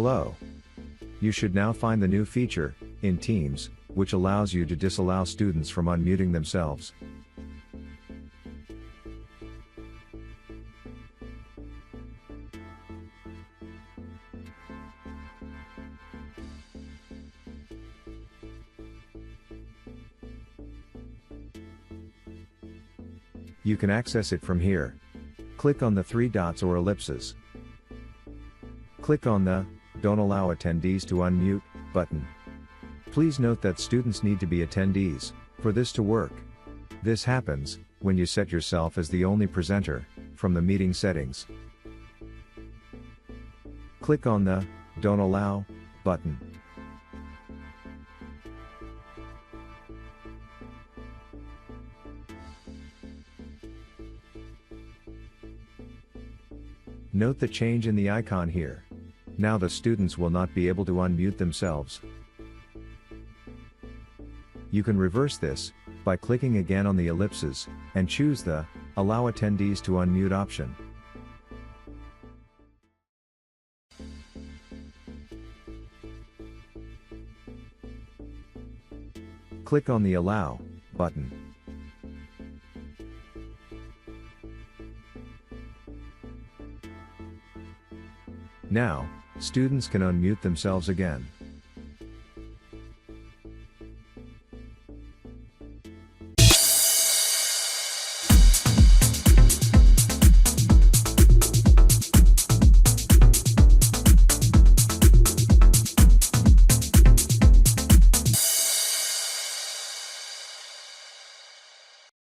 disallow. You should now find the new feature, in Teams, which allows you to disallow students from unmuting themselves. You can access it from here. Click on the three dots or ellipses. Click on the "Don't allow attendees to unmute" button. Please note that students need to be attendees for this to work. This happens when you set yourself as the only presenter from the meeting settings. Click on the "Don't allow" button. Note the change in the icon here. Now the students will not be able to unmute themselves. You can reverse this by clicking again on the ellipses and choose the "Allow attendees to unmute" option. Click on the "Allow" button. Now, students can unmute themselves again.